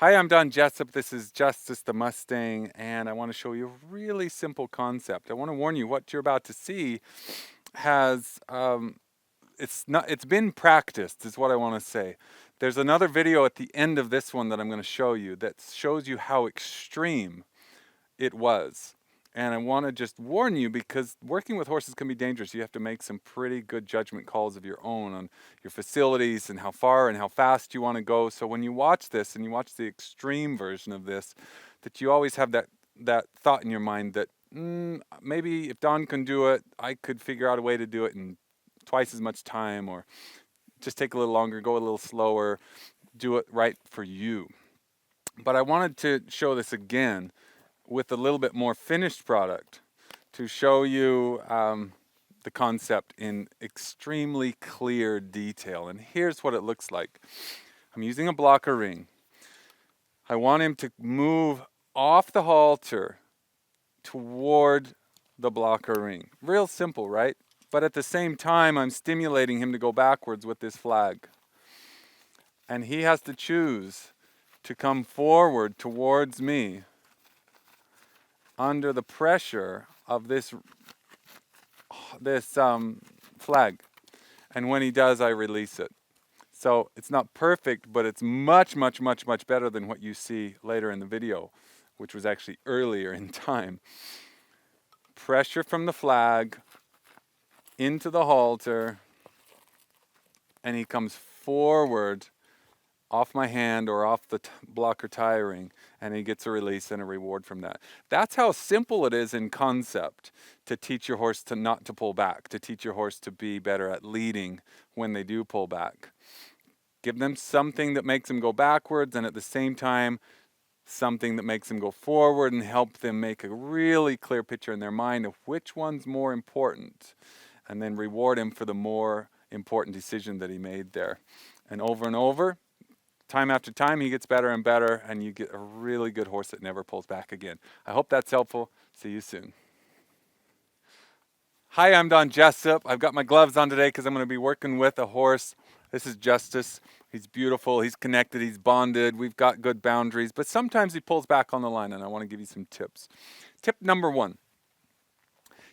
Hi, I'm Don Jessop. This is Justice the Mustang, and I want to show you a really simple concept. I want to warn you, what you're about to see has it's been practiced, is what I want to say. There's another video at the end of this one that I'm going to show you that shows you how extreme it was. And I want to just warn you because working with horses can be dangerous. You have to make some pretty good judgment calls of your own on your facilities and how far and how fast you want to go. So when you watch this and you watch the extreme version of this, that you always have that thought in your mind that maybe if Don can do it, I could figure out a way to do it in twice as much time, or just take a little longer, go a little slower, do it right for you. But I wanted to show this again with a little bit more finished product to show you the concept in extremely clear detail. And here's what it looks like. I'm using a blocker ring. I want him to move off the halter toward the blocker ring. Real simple, right? But at the same time, I'm stimulating him to go backwards with this flag. And he has to choose to come forward towards me under the pressure of this flag. And when he does, I release it. So it's not perfect, but it's much, much, much, much better than what you see later in the video, which was actually earlier in time. Pressure from the flag into the halter, and he comes forward off my hand or off the blocker tie ring, and he gets a release and a reward from that. That's how simple it is in concept to teach your horse to not to pull back, to teach your horse to be better at leading when they do pull back. Give them something that makes them go backwards, and at the same time, something that makes them go forward, and help them make a really clear picture in their mind of which one's more important, and then reward him for the more important decision that he made there. And over, time after time, he gets better and better, and you get a really good horse that never pulls back again. I hope that's helpful. See you soon. Hi, I'm Don Jessop. I've got my gloves on today because I'm going to be working with a horse. This is Justice. He's beautiful, he's connected, he's bonded, we've got good boundaries, but sometimes he pulls back on the line, and I want to give you some tips. Tip number one,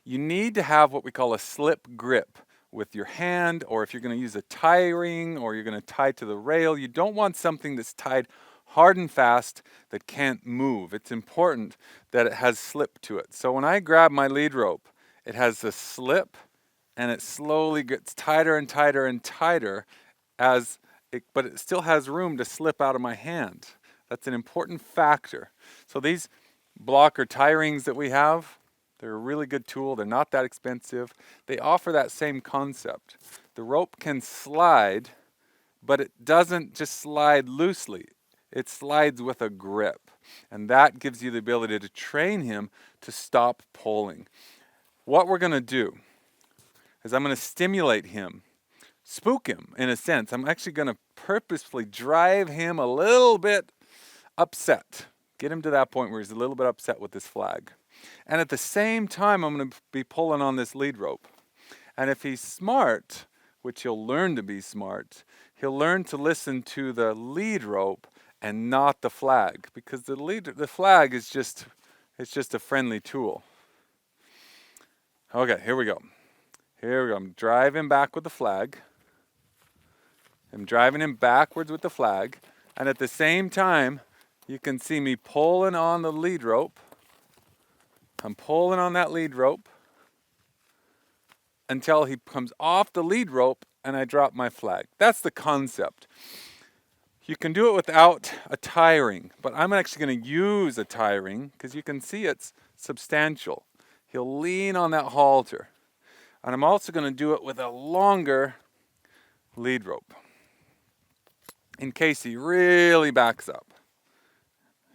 you need to have what we call a slip grip with your hand, or if you're going to use a tie ring or you're going to tie to the rail, you don't want something that's tied hard and fast that can't move. It's important that it has slip to it. So when I grab my lead rope, it has a slip, and it slowly gets tighter and tighter and tighter but it still has room to slip out of my hand. That's an important factor. So these blocker tie rings that we have, they're a really good tool. They're not that expensive. They offer that same concept. The rope can slide, but it doesn't just slide loosely. It slides with a grip. And that gives you the ability to train him to stop pulling. What we're going to do is I'm going to stimulate him, spook him in a sense. I'm actually going to purposefully drive him a little bit upset. Get him to that point where he's a little bit upset with this flag. And at the same time, I'm going to be pulling on this lead rope. And if he's smart, which he'll learn to be smart, he'll learn to listen to the lead rope and not the flag, because the flag is just a friendly tool. Okay, here we go. I'm driving back with the flag. I'm driving him backwards with the flag, and at the same time, you can see me pulling on the lead rope. I'm pulling on that lead rope until he comes off the lead rope and I drop my flag. That's the concept. You can do it without a tie ring, but I'm actually going to use a tie ring because you can see it's substantial. He'll lean on that halter. And I'm also going to do it with a longer lead rope in case he really backs up.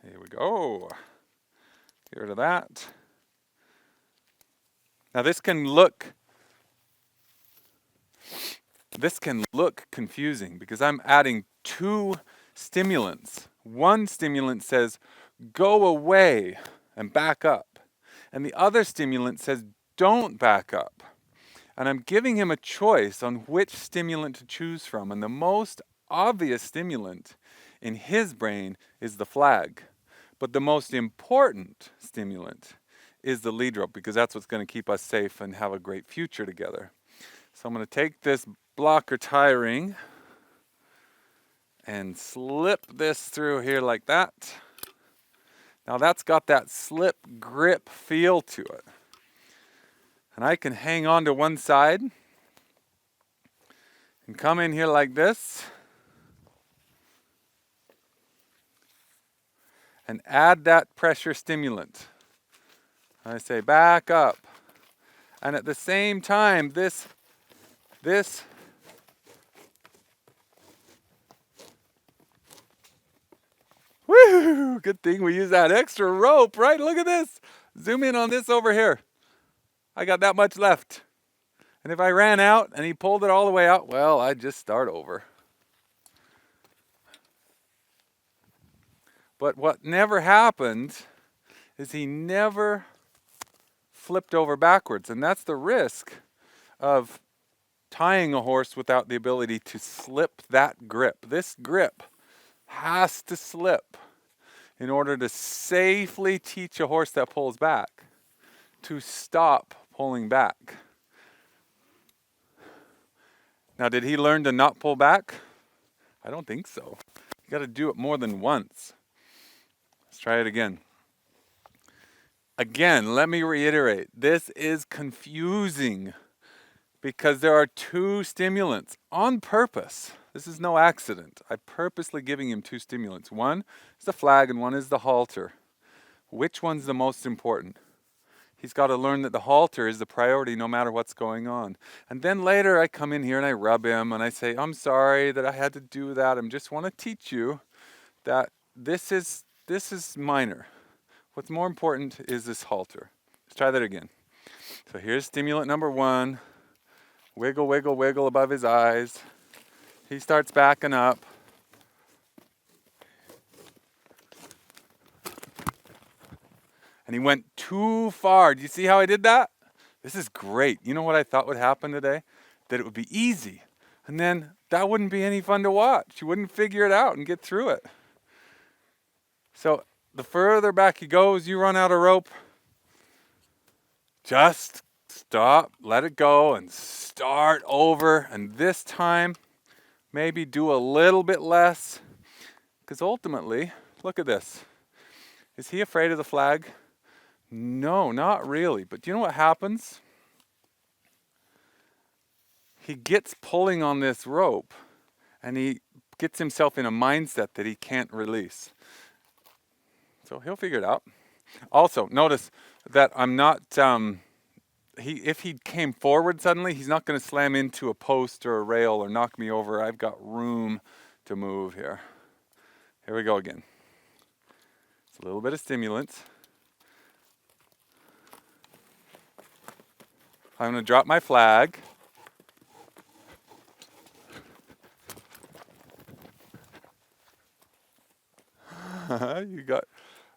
Here we go. Get rid of that. Now this can look confusing because I'm adding two stimulants. One stimulant says, go away and back up. And the other stimulant says, don't back up. And I'm giving him a choice on which stimulant to choose from. And the most obvious stimulant in his brain is the flag. But the most important stimulant is the lead rope, because that's what's going to keep us safe and have a great future together. So I'm going to take this blocker tie ring and slip this through here like that. Now that's got that slip grip feel to it. And I can hang on to one side and come in here like this and add that pressure stimulant. I say back up. And at the same time, this woo, good thing we use that extra rope, right? Look at this. Zoom in on this over here. I got that much left. And if I ran out and he pulled it all the way out, well, I'd just start over. But what never happened is he never flipped over backwards. And that's the risk of tying a horse without the ability to slip that grip. This grip has to slip in order to safely teach a horse that pulls back to stop pulling back. Now, did he learn to not pull back? I don't think so. You got to do it more than once. Let's try it again. Again, let me reiterate, this is confusing because there are two stimulants on purpose. This is no accident. I'm purposely giving him two stimulants. One is the flag and one is the halter. Which one's the most important? He's got to learn that the halter is the priority no matter what's going on. And then later I come in here and I rub him and I say, I'm sorry that I had to do that. I just want to teach you that this is minor. What's more important is this halter. Let's try that again. So here's stimulant number one. Wiggle, wiggle, wiggle above his eyes. He starts backing up. And he went too far. Do you see how I did that? This is great. You know what I thought would happen today? That it would be easy. And then that wouldn't be any fun to watch. You wouldn't figure it out and get through it. So the further back he goes, you run out of rope. Just stop, let it go, and start over. And this time, maybe do a little bit less. Because ultimately, look at this. Is he afraid of the flag? No, not really. But do you know what happens? He gets pulling on this rope and he gets himself in a mindset that he can't release. So he'll figure it out. Also, notice that I'm not, if he came forward suddenly, he's not going to slam into a post or a rail or knock me over. I've got room to move here. Here we go again. It's a little bit of stimulant. I'm going to drop my flag. You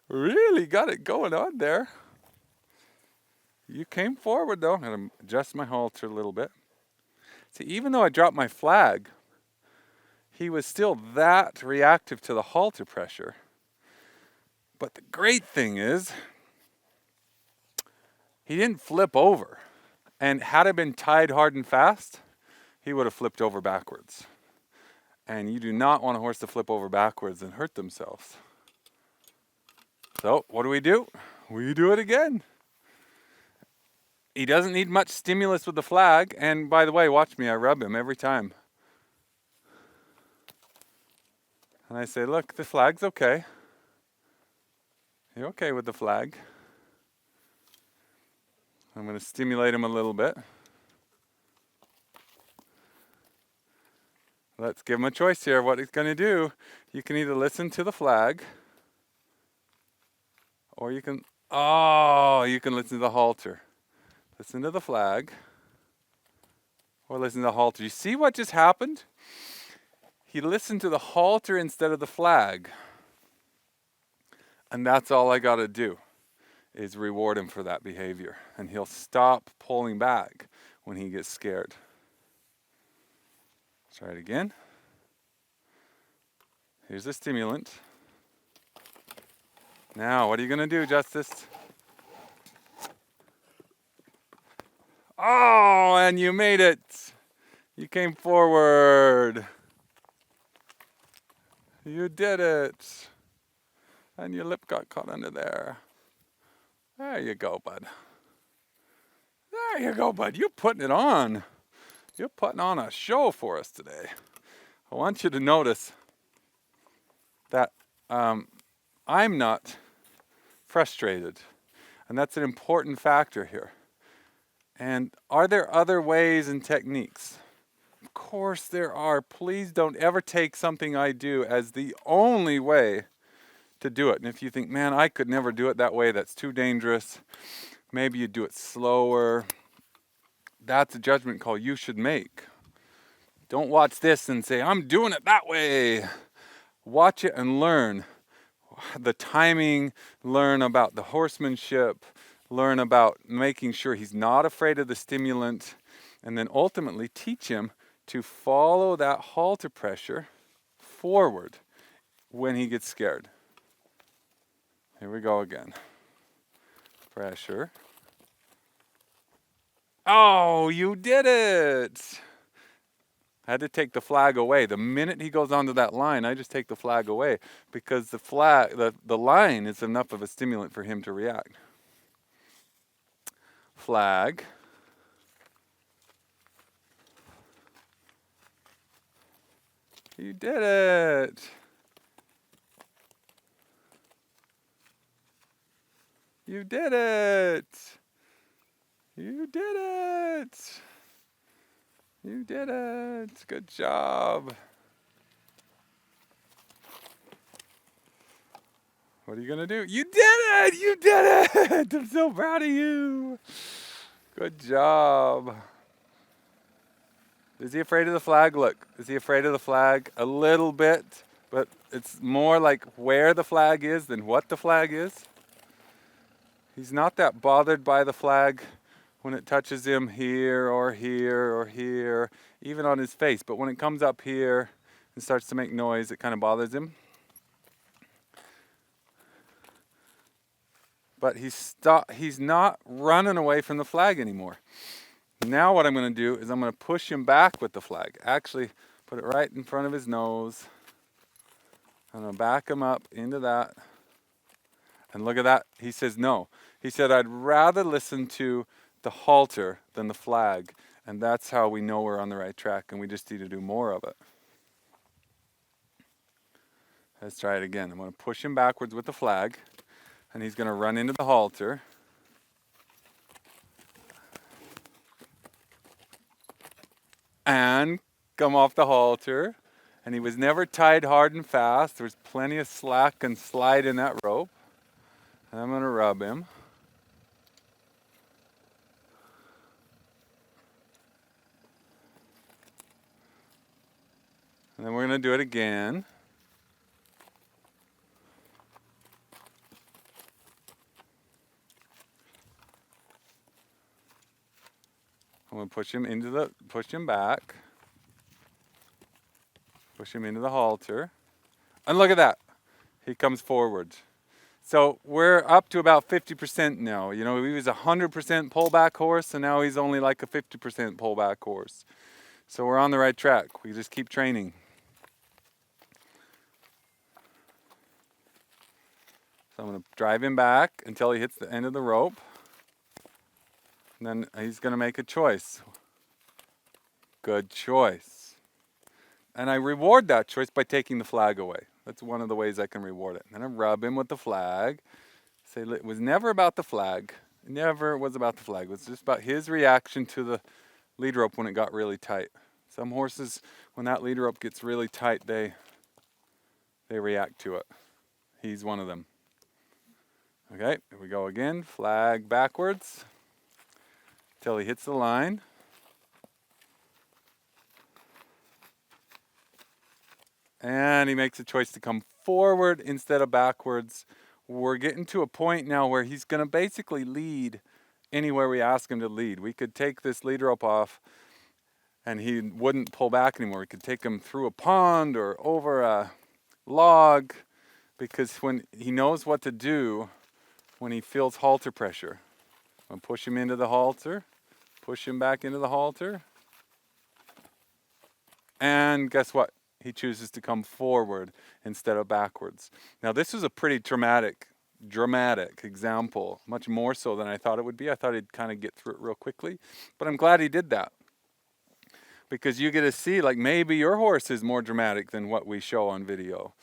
really got it going on there. You came forward though. I'm going to adjust my halter a little bit. See, even though I dropped my flag, he was still that reactive to the halter pressure. But the great thing is, he didn't flip over. And had it been tied hard and fast, he would have flipped over backwards. And you do not want a horse to flip over backwards and hurt themselves. So what do? We do it again. He doesn't need much stimulus with the flag. And by the way, watch me, I rub him every time. And I say, look, the flag's okay. You're okay with the flag. I'm going to stimulate him a little bit. Let's give him a choice here. What he's going to do, you can either listen to the flag, or you can listen to the halter. Listen to the flag, or listen to the halter. You see what just happened? He listened to the halter instead of the flag. And that's all I got to do, is reward him for that behavior. And he'll stop pulling back when he gets scared. Try it again. Here's the stimulant. Now, what are you going to do, Justice? Oh, and you made it. You came forward. You did it. And your lip got caught under there. There you go, bud. There you go, bud. You're putting it on. You're putting on a show for us today. I want you to notice that I'm not frustrated. And that's an important factor here. And are there other ways and techniques? Of course there are. Please don't ever take something I do as the only way to do it. And if you think, man, I could never do it that way, that's too dangerous, maybe you do it slower. That's a judgment call you should make. Don't watch this and say, I'm doing it that way. Watch it and learn the timing, learn about the horsemanship, learn about making sure he's not afraid of the stimulant, and then ultimately teach him to follow that halter pressure forward when he gets scared. Here we go again. Pressure. Oh, you did it! I had to take the flag away. The minute he goes onto that line, I just take the flag away because the line is enough of a stimulant for him to react. Flag. You did it! You did it! You did it! You did it! Good job! What are you gonna do? You did it! You did it! I'm so proud of you! Good job! Is he afraid of the flag? Look, is he afraid of the flag? A little bit, but it's more like where the flag is than what the flag is. He's not that bothered by the flag when it touches him here or here or here, even on his face. But when it comes up here and starts to make noise, it kind of bothers him. But he's not running away from the flag anymore. Now what I'm going to do is I'm going to push him back with the flag. Actually, put it right in front of his nose. I'm going to back him up into that. And look at that. He says no. He said, I'd rather listen to the halter than the flag. And that's how we know we're on the right track, and we just need to do more of it. Let's try it again. I'm going to push him backwards with the flag, and he's going to run into the halter. And come off the halter. And he was never tied hard and fast. There's plenty of slack and slide in that rope. And I'm going to rub him. And then we're going to do it again. I'm going to push him back. Push him into the halter. And look at that. He comes forward. So we're up to about 50% now. You know, he was a 100% pullback horse, and now he's only like a 50% pullback horse. So we're on the right track. We just keep training. So I'm going to drive him back until he hits the end of the rope. And then he's going to make a choice. Good choice. And I reward that choice by taking the flag away. That's one of the ways I can reward it. And then I rub him with the flag. Say it was never about the flag. It never was about the flag. It was just about his reaction to the lead rope when it got really tight. Some horses, when that lead rope gets really tight, they react to it. He's one of them. Okay, here we go again. Flag backwards till he hits the line. And he makes a choice to come forward instead of backwards. We're getting to a point now where he's going to basically lead anywhere we ask him to lead. We could take this lead rope off and he wouldn't pull back anymore. We could take him through a pond or over a log, because when he knows what to do when he feels halter pressure. I'm push him into the halter, push him back into the halter, and guess what? He chooses to come forward instead of backwards. Now this was a pretty dramatic example, much more so than I thought it would be. I thought he'd kind of get through it real quickly, but I'm glad he did that, because you get to see, like, maybe your horse is more dramatic than what we show on video.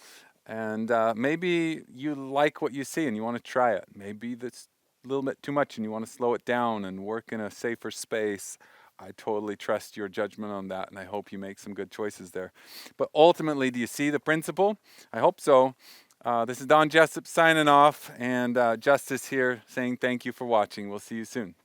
And maybe you like what you see and you want to try it. Maybe that's a little bit too much and you want to slow it down and work in a safer space. I totally trust your judgment on that, and I hope you make some good choices there. But ultimately, do you see the principle? I hope so. This is Don Jessop signing off, and Justice here saying thank you for watching. We'll see you soon.